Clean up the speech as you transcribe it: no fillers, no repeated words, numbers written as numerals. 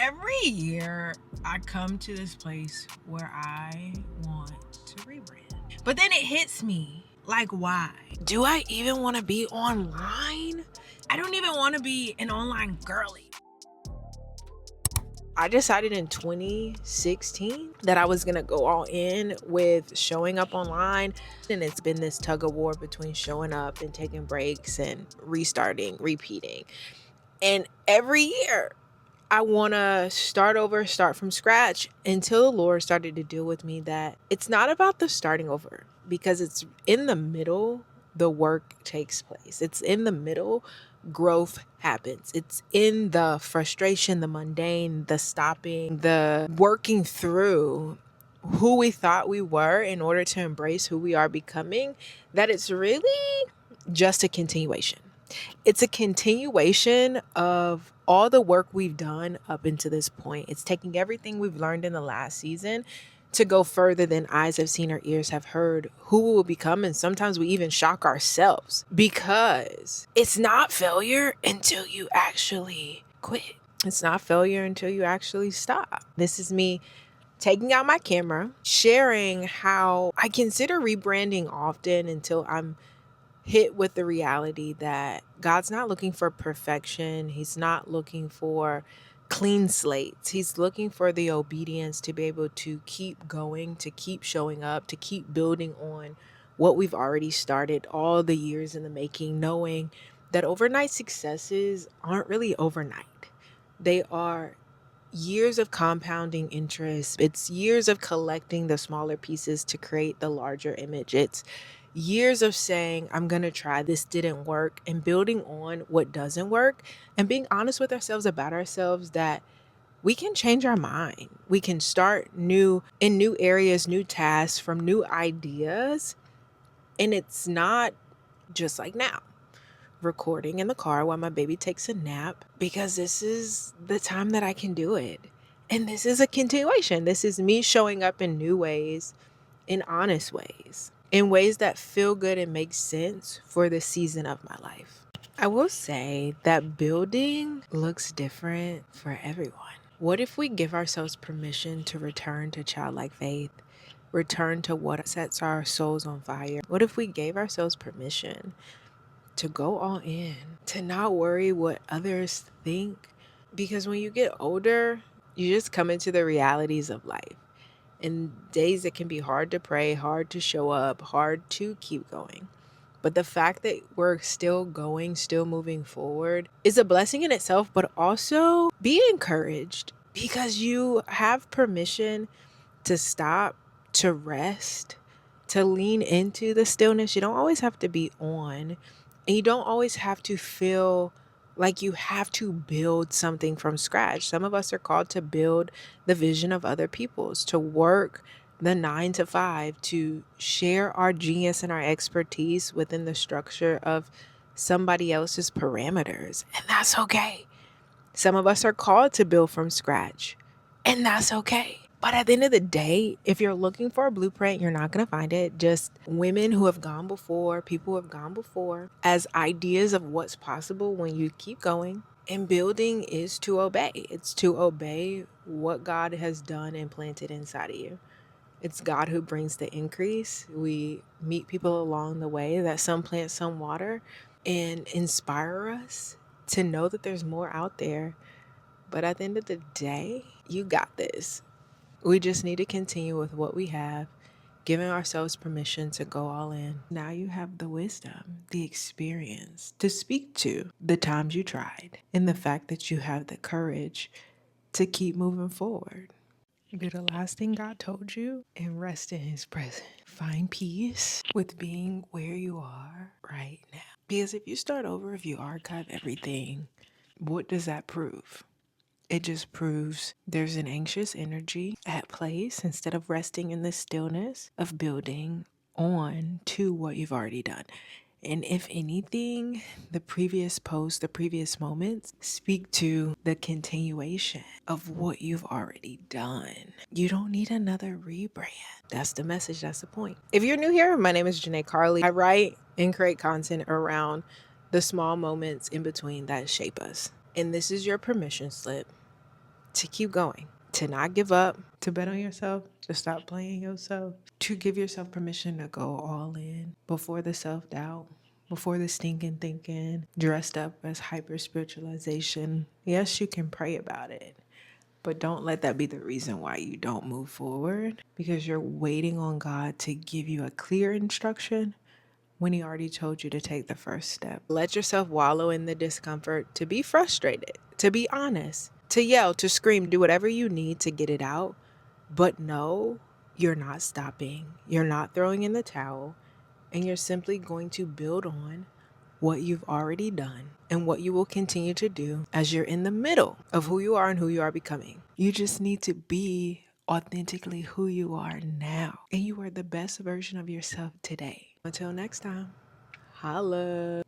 Every year, I come to this place where I want to rebrand. But then it hits me. Like, why? Do I even want to be online? I don't even want to be an online girly. I decided in 2016 that I was going to go all in with showing up online. And it's been this tug of war between showing up and taking breaks and restarting, repeating. And every year, I want to start over, start from scratch, until the Lord started to deal with me that it's not about the starting over, because it's in the middle, the work takes place. It's in the middle, growth happens. It's in the frustration, the mundane, the stopping, the working through who we thought we were in order to embrace who we are becoming, that it's really just a continuation. It's a continuation of all the work we've done up until this point. It's taking everything we've learned in the last season to go further than eyes have seen or ears have heard who we will become. And sometimes we even shock ourselves, because it's not failure until you actually quit. It's not failure until you actually stop. This is me taking out my camera, sharing how I consider rebranding often until I'm hit with the reality that God's not looking for perfection. He's not looking for clean slates. He's looking for the obedience to be able to keep going, to keep showing up, to keep building on what we've already started all the years in the making, knowing that overnight successes aren't really overnight. They are years of compounding interest. It's years of collecting the smaller pieces to create the larger image. It's years of saying, I'm going to try, this didn't work, and building on what doesn't work, and being honest with ourselves about ourselves that we can change our mind. We can start new in new areas, new tasks, from new ideas. And it's not just like now, recording in the car while my baby takes a nap, because this is the time that I can do it. And this is a continuation. This is me showing up in new ways, in honest ways, in ways that feel good and make sense for the season of my life. I will say that building looks different for everyone. What if we give ourselves permission to return to childlike faith, return to what sets our souls on fire? What if we gave ourselves permission to go all in, to not worry what others think? Because when you get older, you just come into the realities of life. And days that can be hard to pray, hard to show up, hard to keep going. But the fact that we're still going, still moving forward is a blessing in itself, but also be encouraged, because you have permission to stop, to rest, to lean into the stillness. You don't always have to be on, and you don't always have to feel like you have to build something from scratch. Some of us are called to build the vision of other people's, to work the 9 to 5, to share our genius and our expertise within the structure of somebody else's parameters. And that's okay. Some of us are called to build from scratch, and that's okay. But at the end of the day, if you're looking for a blueprint, you're not going to find it. Just women who have gone before, people who have gone before, as ideas of what's possible when you keep going. And building is to obey. It's to obey what God has done and planted inside of you. It's God who brings the increase. We meet people along the way that some plant, some water, and inspire us to know that there's more out there. But at the end of the day, you got this. We just need to continue with what we have, giving ourselves permission to go all in. Now you have the wisdom, the experience to speak to the times you tried, and the fact that you have the courage to keep moving forward. Do the last thing God told you and rest in His presence. Find peace with being where you are right now. Because if you start over, if you archive everything, what does that prove? It just proves there's an anxious energy at place instead of resting in the stillness of building on to what you've already done. And if anything, the previous posts, the previous moments speak to the continuation of what you've already done. You don't need another rebrand. That's the message. That's the point. If you're new here, my name is Janae Carly. I write and create content around the small moments in between that shape us. And this is your permission slip to keep going, to not give up, to bet on yourself, to stop playing yourself, to give yourself permission to go all in before the self doubt, before the stinking thinking, dressed up as hyper spiritualization. Yes, you can pray about it, but don't let that be the reason why you don't move forward, because you're waiting on God to give you a clear instruction when He already told you to take the first step. Let yourself wallow in the discomfort, to be frustrated, to be honest, to yell, to scream, do whatever you need to get it out. But no, you're not stopping. You're not throwing in the towel, and you're simply going to build on what you've already done and what you will continue to do as you're in the middle of who you are and who you are becoming. You just need to be authentically who you are now, and you are the best version of yourself today. Until next time, holla.